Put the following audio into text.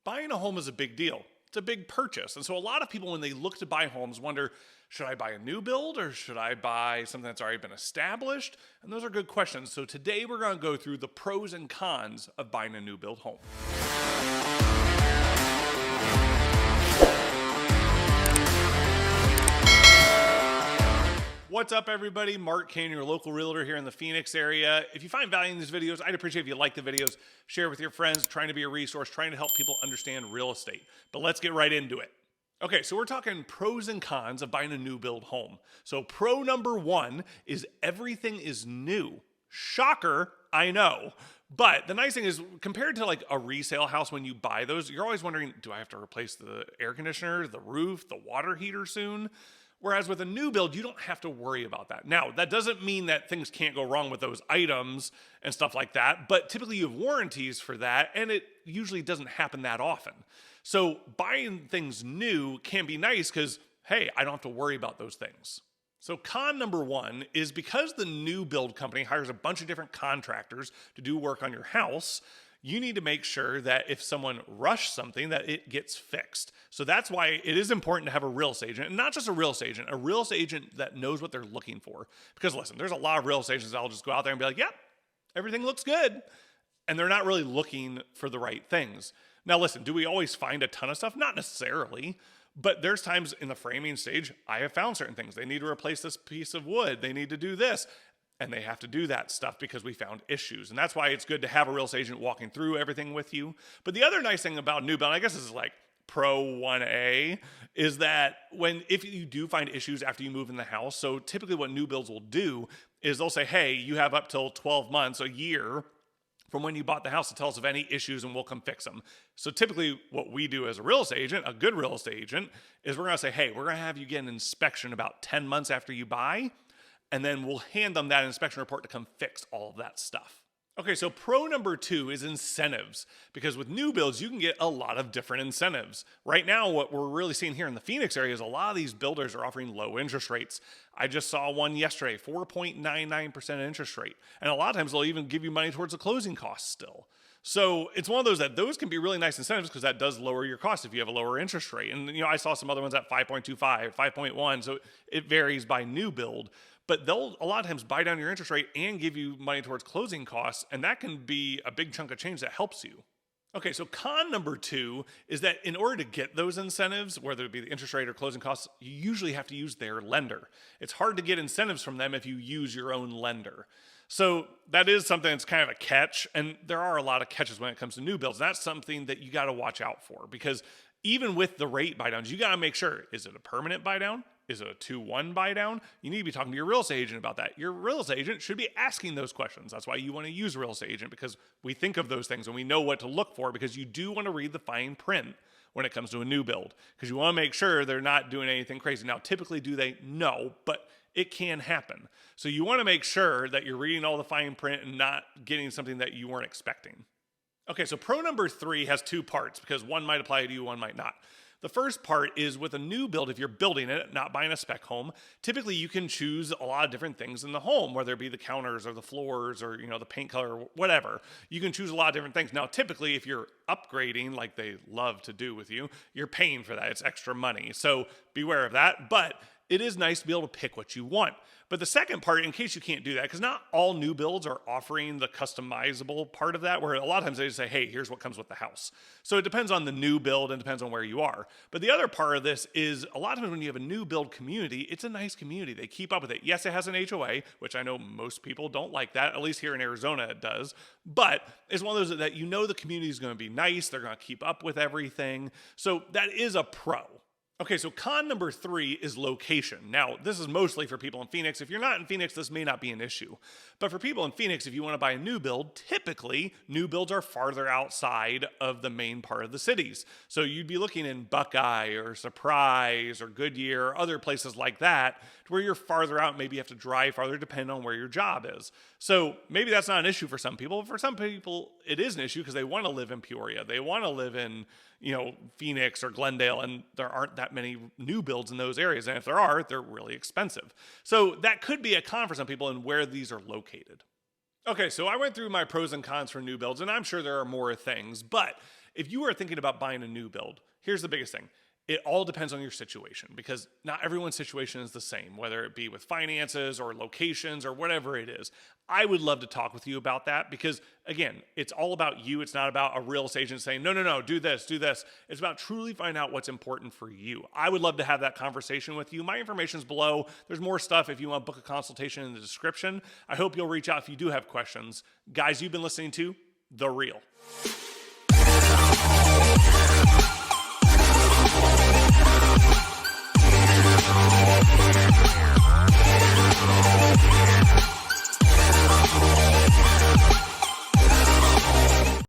Buying a home is a big deal. It's a big purchase. And so a lot of people, when they look to buy homes, wonder, should I buy a new build or should I buy something that's already been established? And those are good questions. So today we're going to go through the pros and cons of buying a new build home. What's up, everybody? Mark Cannon, your local realtor here in the Phoenix area. If you find value in these videos, I'd appreciate if you like the videos, share with your friends, trying to be a resource, trying to help people understand real estate. But let's get right into it. Okay, so we're talking pros and cons of buying a new build home. So pro number one is everything is new. Shocker, I know. But the nice thing is, compared to like a resale house, when you buy those, you're always wondering, do I have to replace the air conditioner, the roof, the water heater soon? Whereas with a new build, you don't have to worry about that. Now, that doesn't mean that things can't go wrong with those items and stuff like that, but typically you have warranties for that, and it usually doesn't happen that often. So buying things new can be nice because, hey, I don't have to worry about those things. So con number one is because the new build company hires a bunch of different contractors to do work on your house, you need to make sure that if someone rushed something, that it gets fixed. So that's why it is important to have a real estate agent, and not just a real estate agent that knows what they're looking for. Because listen, there's a lot of real estate agents that'll just go out there and be like, yep, everything looks good. And they're not really looking for the right things. Now listen, do we always find a ton of stuff? Not necessarily. But there's times in the framing stage, I have found certain things. They need to replace this piece of wood. They need to do this. And they have to do that stuff because we found issues. And that's why it's good to have a real estate agent walking through everything with you. But the other nice thing about new build, I guess this is like pro 1A, is that if you do find issues after you move in the house, so typically what new builds will do is they'll say, hey, you have up till 12 months, a year, from when you bought the house to tell us of any issues and we'll come fix them. So typically what we do as a real estate agent, a good real estate agent, is we're going to say, hey, we're going to have you get an inspection about 10 months after you buy. And then we'll hand them that inspection report to come fix all of that stuff. Okay, so pro number two is incentives, because with new builds, you can get a lot of different incentives. Right now, what we're really seeing here in the Phoenix area is a lot of these builders are offering low interest rates. I just saw one yesterday, 4.99% interest rate. And a lot of times they'll even give you money towards the closing costs still. So it's one of those can be really nice incentives because that does lower your cost if you have a lower interest rate. And I saw some other ones at 5.25, 5.1, so it varies by new build. But they'll a lot of times buy down your interest rate and give you money towards closing costs, and that can be a big chunk of change that helps you. Okay, so con number two is that in order to get those incentives, whether it be the interest rate or closing costs, you usually have to use their lender. It's hard to get incentives from them if you use your own lender. So that is something that's kind of a catch, and there are a lot of catches when it comes to new builds. That's something that you got to watch out for, because even with the rate buy downs, you got to make sure, is it a permanent buy down? Is it a 2-1 buy down? You need to be talking to your real estate agent about that. Your real estate agent should be asking those questions. That's why you want to use a real estate agent, because we think of those things and we know what to look for, because you do want to read the fine print when it comes to a new build, because you want to make sure they're not doing anything crazy. Now, typically do they? No, but it can happen. So you want to make sure that you're reading all the fine print and not getting something that you weren't expecting. Okay, so pro number three has two parts, because one might apply to you, one might not. The first part is with a new build, if you're building it, not buying a spec home, typically you can choose a lot of different things in the home, whether it be the counters or the floors or the paint color or whatever. You can choose a lot of different things. Now, typically if you're upgrading, like they love to do with you, you're paying for that. It's extra money. So beware of that. But it is nice to be able to pick what you want. But the second part, in case you can't do that, because not all new builds are offering the customizable part of that, where a lot of times they just say, hey, here's what comes with the house. So it depends on the new build and depends on where you are. But the other part of this is a lot of times when you have a new build community, it's a nice community. They keep up with it. Yes, it has an HOA, which I know most people don't like that. At least here in Arizona it does. But it's one of those that the community is going to be nice. They're going to keep up with everything. So that is a pro. Okay, so con number three is location. Now, this is mostly for people in Phoenix. If you're not in Phoenix, this may not be an issue. But for people in Phoenix, if you want to buy a new build, typically new builds are farther outside of the main part of the cities. So you'd be looking in Buckeye or Surprise or Goodyear or other places like that, to where you're farther out. Maybe you have to drive farther depending on where your job is. So maybe that's not an issue for some people. For some people, it is an issue because they want to live in Peoria. They want to live in Phoenix or Glendale, and there aren't that many new builds in those areas. And if there are, they're really expensive. So that could be a con for some people in where these are located. Okay, so I went through my pros and cons for new builds, and I'm sure there are more things, but If you are thinking about buying a new build, here's the biggest thing. It all depends on your situation because not everyone's situation is the same, whether it be with finances or locations or whatever it is. I would love to talk with you about that because, again, it's all about you. It's not about a real estate agent saying, no, do this, do this. It's about truly finding out what's important for you. I would love to have that conversation with you. My information's below. There's more stuff if you want to book a consultation in the description. I hope you'll reach out if you do have questions. Guys, you've been listening to The Real.